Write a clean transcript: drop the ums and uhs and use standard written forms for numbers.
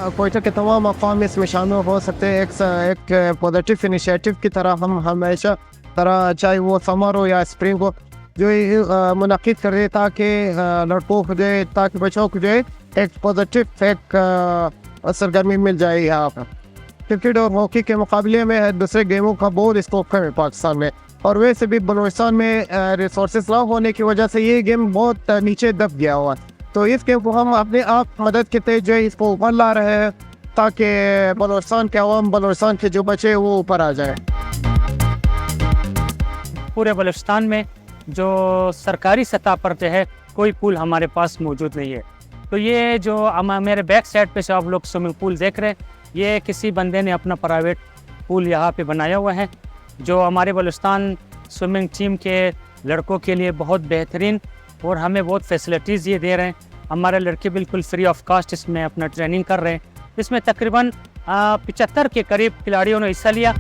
कोयटा के तमाम अक़वाम इसमें शामिल हो सकते हैं। एक पॉजिटिव इनिशिएटिव की तरह हम हमेशा तरह, चाहे वो समर हो या स्प्रिंग हो, जो मुनक़िद कर दे ताकि लड़कों को जो है, ताकि बच्चों को जो है एक पॉजिटिव एक सरगर्मी मिल जाए। यहाँ पर क्रिकेट और हॉकी के मुकाबले में दूसरे गेमों का बहुत स्कोप है पाकिस्तान में, और वैसे भी बलूचिस्तान में रिसोर्सेज ना होने की वजह से ये गेम बहुत नीचे दब गया हुआ। तो इस गेम को हम अपने आप मदद के तहत जो है इसको ऊपर ला रहे हैं ताकि बलूचिस्तान के अवाम, बलूचिस्तान के जो बच्चे वो ऊपर आ जाए। पूरे बलूचिस्तान में जो सरकारी सतह पर जो है कोई पूल हमारे पास मौजूद नहीं है। तो ये जो मेरे बैक साइड पे से आप लोग स्विमिंग पूल देख रहे हैं, ये किसी बंदे ने अपना प्राइवेट पूल यहाँ पे बनाया हुआ है, जो हमारे बलूचिस्तान स्विमिंग टीम के लड़कों के लिए बहुत बेहतरीन और हमें बहुत फैसिलिटीज़ ये दे रहे हैं। हमारे लड़के बिल्कुल फ्री ऑफ कास्ट इसमें अपना ट्रेनिंग कर रहे हैं। इसमें तकरीबन 75 के करीब खिलाड़ियों ने हिस्सा लिया।